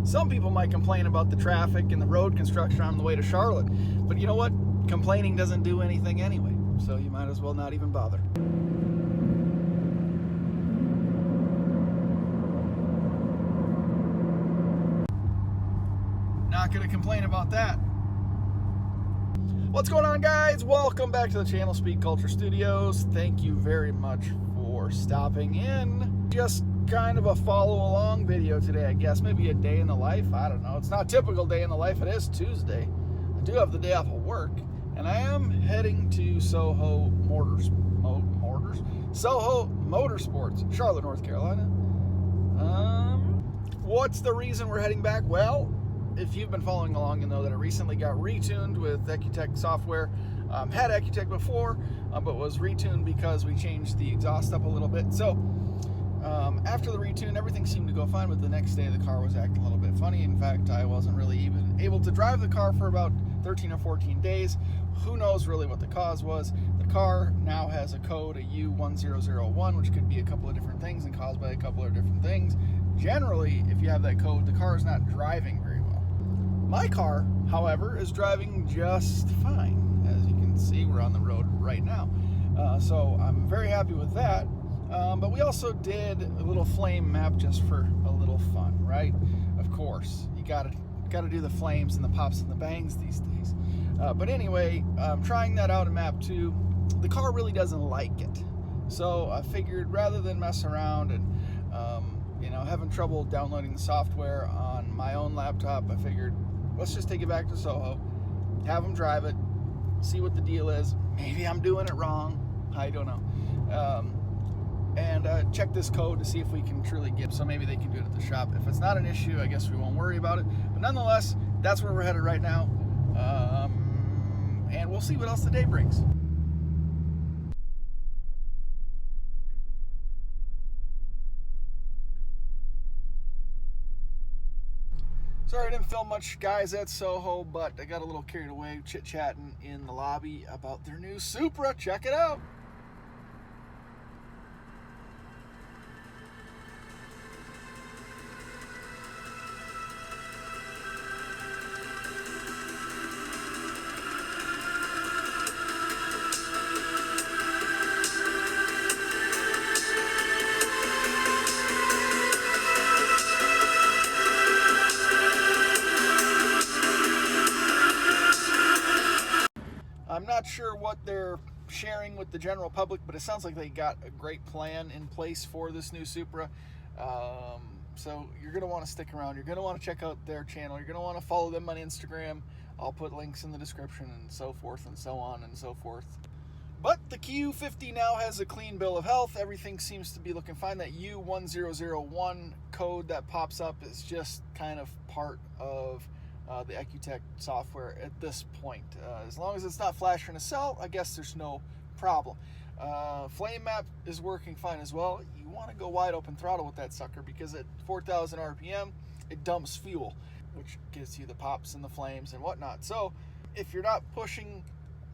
Some people might complain about the traffic and the road construction on the way to Charlotte, but you know what? Complaining doesn't do anything anyway, so you might as well not even bother. Not gonna complain about that. What's going on, guys? Welcome back to the channel, Speed Culture Studios. Thank you very much for stopping in. Just kind of a follow along video today, I guess. Maybe a day in the life. I don't know. It's not a typical day in the life. It is Tuesday. I do have the day off of work, and I am heading to Soho Motorsports, Charlotte, North Carolina. What's the reason we're heading back? Well, if you've been following along, you'll know that I recently got retuned with EcuTech software. Had EcuTech before, but was retuned because we changed the exhaust up a little bit. So after the retune, everything seemed to go fine, but the next day the car was acting a little bit funny. In fact, I wasn't really even able to drive the car for about 13 or 14 days. Who knows really what the cause was. The car now has a code, a U1001, which could be a couple of different things and caused by a couple of different things. Generally, if you have that code, the car is not driving very well. My car, however, is driving just fine. As you can see, we're on the road right now. So I'm very happy with that. But we also did a little flame map just for a little fun, right? Of course, you gotta do the flames and the pops and the bangs these days. But anyway, trying that out in map 2, the car really doesn't like it. So I figured rather than mess around and having trouble downloading the software on my own laptop, I figured let's just take it back to Soho, have them drive it, see what the deal is. Maybe I'm doing it wrong. I don't know. And check this code to see if we can truly get, so maybe they can do it at the shop. If it's not an issue, I guess we won't worry about it. But nonetheless, that's where we're headed right now. And we'll see what else the day brings. Sorry I didn't film much, guys, at Soho, but I got a little carried away chit-chatting in the lobby about their new Supra. Check it out. I'm not sure what they're sharing with the general public, but it sounds like they got a great plan in place for this new Supra. So you're going to want to stick around. You're going to want to check out their channel. You're going to want to follow them on Instagram. I'll put links in the description and so forth and so on and so forth. But the Q50 now has a clean bill of health. Everything seems to be looking fine. That U1001 code that pops up is just kind of part of the EcuTech software at this point. As long as it's not flashing a cell, I guess there's no problem. Flame map is working fine as well. You want to go wide open throttle with that sucker because at 4,000 RPM, it dumps fuel, which gives you the pops and the flames and whatnot. So if you're not pushing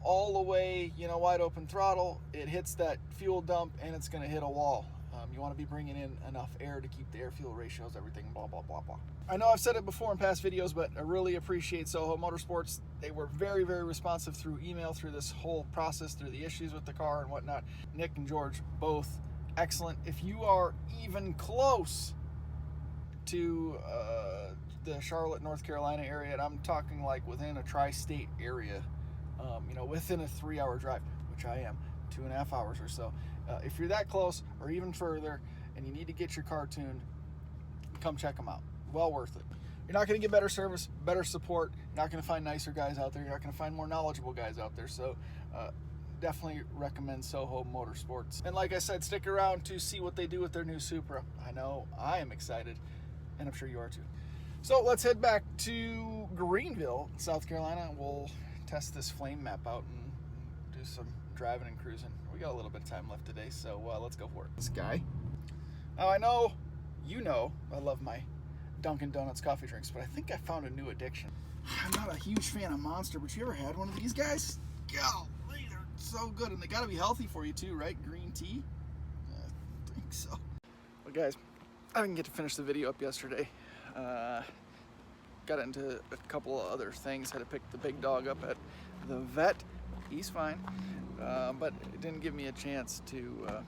all the way, wide open throttle, it hits that fuel dump and it's going to hit a wall. You want to be bringing in enough air to keep the air-fuel ratios, everything, blah, blah, blah, blah. I know I've said it before in past videos, but I really appreciate Soho Motorsports. They were very, very responsive through email, through this whole process, through the issues with the car and whatnot. Nick and George, both excellent. If you are even close to the Charlotte, North Carolina area, and I'm talking like within a tri-state area, within a 3-hour drive, which I am, 2.5 hours or so. If you're that close or even further and you need to get your car tuned, come check them out. Well worth it. You're not going to get better service, better support. You're not going to find nicer guys out there. You're not going to find more knowledgeable guys out there. So definitely recommend Soho Motorsports. And like I said, stick around to see what they do with their new Supra. I know I am excited, and I'm sure you are too. So let's head back to Greenville, South Carolina. We'll test this flame map out and do some driving and cruising. We got a little bit of time left today, so let's go for it. This guy. Now I know I love my Dunkin' Donuts coffee drinks, but I think I found a new addiction. I'm not a huge fan of Monster, but you ever had one of these guys? Golly, they're so good, and they gotta be healthy for you too, right? Green tea? I think so. Well guys, I didn't get to finish the video up yesterday. got into a couple of other things. Had to pick the big dog up at the vet. He's fine, but it didn't give me a chance to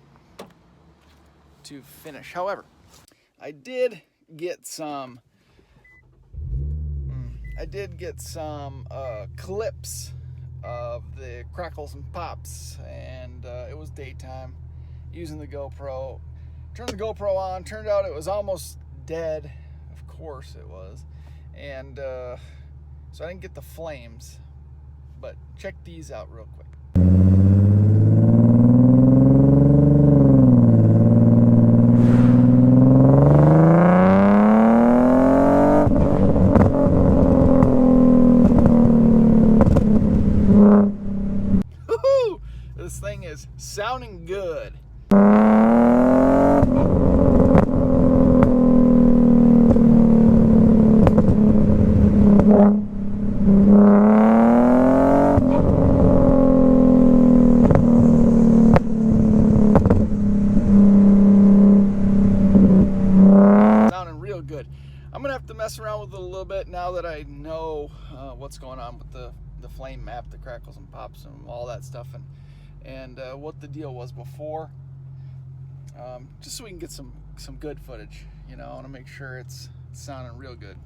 finish. However, I did get some clips of the Crackles and Pops, and it was daytime, using the GoPro. Turned the GoPro on, turned out it was almost dead. Of course it was. And so I didn't get the flames, but check these out real quick. Woohoo! This thing is sounding good. Good. I'm gonna have to mess around with it a little bit now that I know what's going on with the flame map, the Crackles and Pops, and all that stuff, and what the deal was before, just so we can get some good footage. You know, I want to make sure it's sounding real good.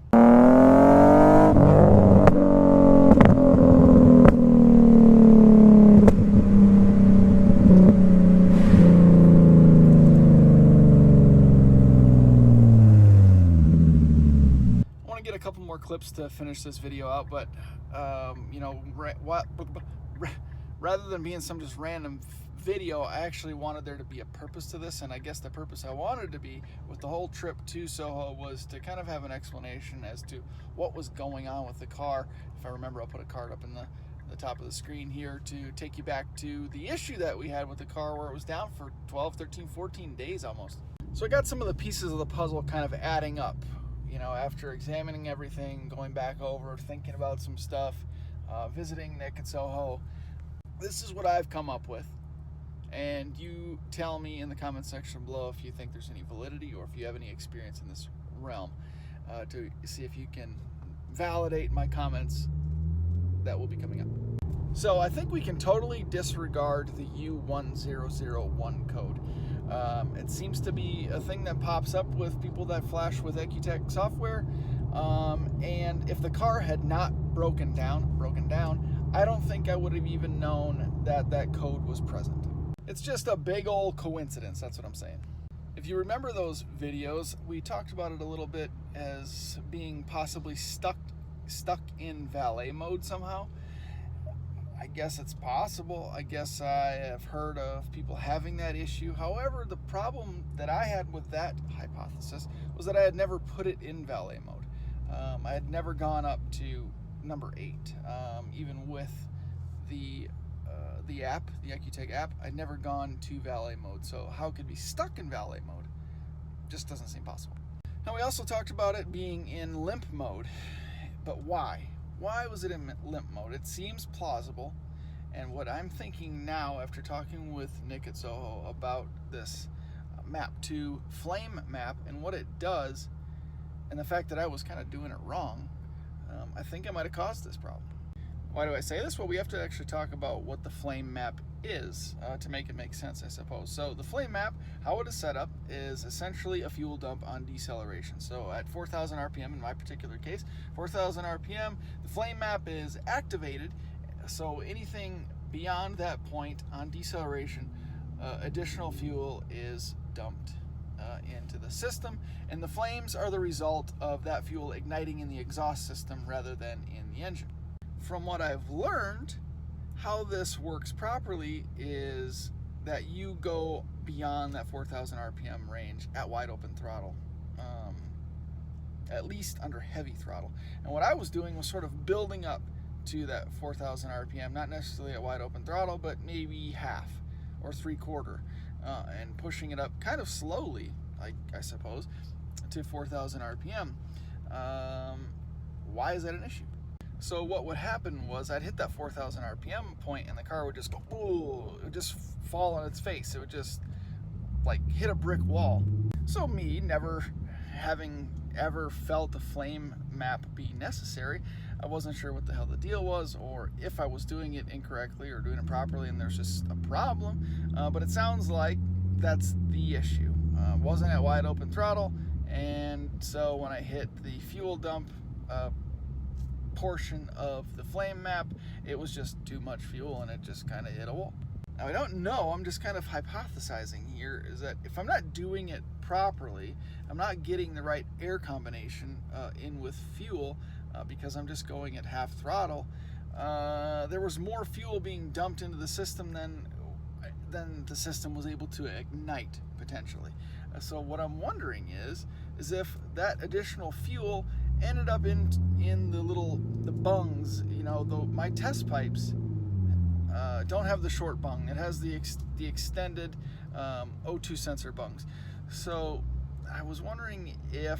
Couple more clips to finish this video out, but you know, rather than being some just random video, I actually wanted there to be a purpose to this, and I guess the purpose I wanted to be with the whole trip to Soho was to kind of have an explanation as to what was going on with the car. If I remember, I'll put a card up in the top of the screen here to take you back to the issue that we had with the car, where it was down for 12, 13, 14 days almost. So I got some of the pieces of the puzzle kind of adding up. You know, after examining everything, going back over, thinking about some stuff, visiting Nick at Soho, this is what I've come up with. And you tell me in the comment section below if you think there's any validity or if you have any experience in this realm, to see if you can validate my comments that will be coming up. So I think we can totally disregard the U1001 code. It seems to be a thing that pops up with people that flash with EcuTech software, and if the car had not broken down, I don't think I would have even known that code was present. It's just a big old coincidence, that's what I'm saying. If you remember those videos, we talked about it a little bit as being possibly stuck in valet mode somehow. I guess it's possible. I guess I have heard of people having that issue. However, the problem that I had with that hypothesis was that I had never put it in valet mode. I had never gone up to number 8, even with the app, the EcuTech app. I'd never gone to valet mode. So how it could be stuck in valet mode just doesn't seem possible. Now, we also talked about it being in limp mode, but why? Why was it in limp mode? It seems plausible, and what I'm thinking now after talking with Nick at Soho about this map 2 flame map and what it does, and the fact that I was kind of doing it wrong, I think I might have caused this problem. Why do I say this? Well, we have to actually talk about what the flame map is to make it make sense, I suppose. So the flame map, how it is set up, is essentially a fuel dump on deceleration. So at 4,000 RPM, in my particular case, 4,000 RPM, the flame map is activated. So anything beyond that point on deceleration, additional fuel is dumped into the system, and the flames are the result of that fuel igniting in the exhaust system rather than in the engine. From what I've learned, how this works properly is that you go beyond that 4,000 RPM range at wide open throttle, at least under heavy throttle. And what I was doing was sort of building up to that 4,000 RPM, not necessarily at wide open throttle, but maybe half or 3/4, and pushing it up kind of slowly, I suppose, to 4,000 RPM. Why is that an issue? So what would happen was I'd hit that 4,000 RPM point and the car would just go, ooh, it would just fall on its face. It would just like hit a brick wall. So me, never having ever felt a flame map be necessary. I wasn't sure what the hell the deal was, or if I was doing it incorrectly or doing it properly and there's just a problem, but it sounds like that's the issue. Wasn't at wide open throttle, and so when I hit the fuel dump portion of the flame map, it was just too much fuel and it just kind of hit a wall. Now, I don't know, I'm just kind of hypothesizing here, is that if I'm not doing it properly, I'm not getting the right air combination in with fuel because I'm just going at half throttle. There was more fuel being dumped into the system than the system was able to ignite, potentially. So what I'm wondering is if that additional fuel ended up in the bungs. You know, my test pipes don't have the short bung. It has the extended O2 sensor bungs. So I was wondering if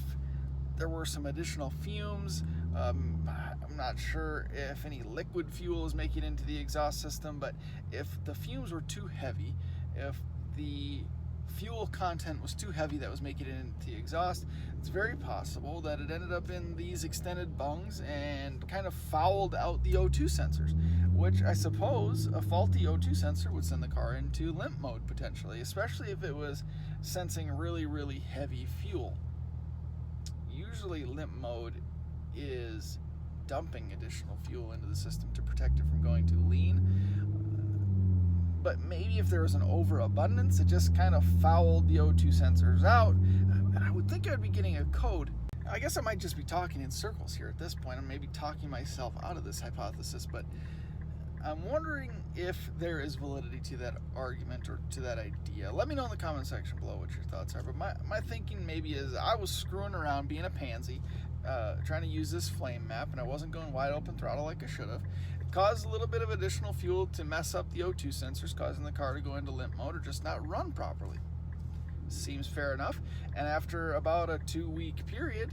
there were some additional fumes. I'm not sure if any liquid fuel is making it into the exhaust system, but if the fumes were too heavy, if the fuel content was too heavy that was making it into the exhaust, it's very possible that it ended up in these extended bungs and kind of fouled out the O2 sensors, which I suppose a faulty O2 sensor would send the car into limp mode potentially, especially if it was sensing really, really heavy fuel. Usually limp mode is dumping additional fuel into the system to protect it from going too lean. But maybe if there was an overabundance, it just kind of fouled the O2 sensors out. And I would think I would be getting a code. I guess I might just be talking in circles here at this point. I'm maybe talking myself out of this hypothesis, but I'm wondering if there is validity to that argument or to that idea. Let me know in the comment section below what your thoughts are. But my thinking maybe is I was screwing around being a pansy, trying to use this flame map, and I wasn't going wide open throttle like I should have. Caused a little bit of additional fuel to mess up the O2 sensors, causing the car to go into limp mode or just not run properly. Seems fair enough. And after about a 2-week period,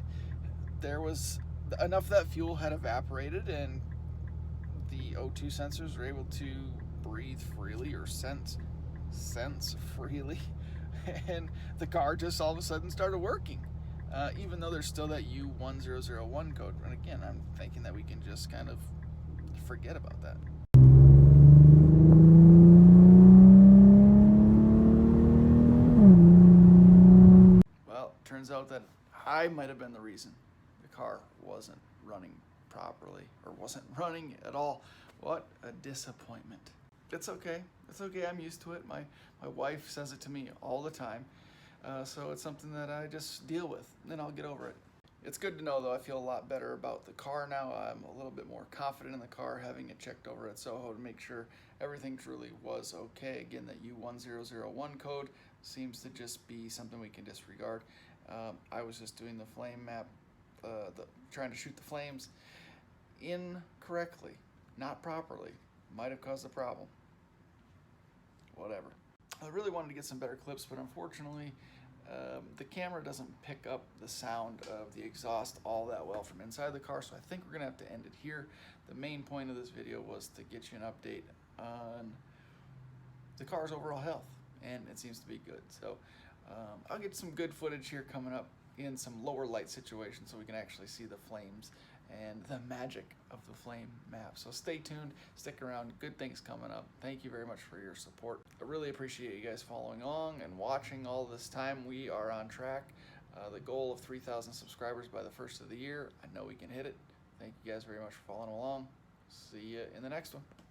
there was enough of that fuel had evaporated and the O2 sensors were able to breathe freely or sense freely, and the car just all of a sudden started working, even though there's still that U1001 code. And again, I'm thinking that we can just kind of forget about that. Well, it turns out that I might have been the reason the car wasn't running properly or wasn't running at all. What a disappointment. It's okay. It's okay. I'm used to it. My wife says it to me all the time. So it's something that I just deal with, and then I'll get over it. It's good to know, though. I feel a lot better about the car now. I'm a little bit more confident in the car, having it checked over at Soho to make sure everything truly was okay. Again, that U1001 code seems to just be something we can disregard. I was just doing the flame map, trying to shoot the flames incorrectly, not properly. Might have caused a problem. Whatever. I really wanted to get some better clips, but unfortunately, the camera doesn't pick up the sound of the exhaust all that well from inside the car, so I think we're gonna have to end it here. The main point of this video was to get you an update on the car's overall health, and it seems to be good. So I'll get some good footage here coming up in some lower light situations so we can actually see the flames and the magic of the flame map. So stay tuned, stick around, good things coming up. Thank you very much for your support. I really appreciate you guys following along and watching all this time. We are on track. The goal of 3,000 subscribers by the first of the year. I know we can hit it. Thank you guys very much for following along. See you in the next one.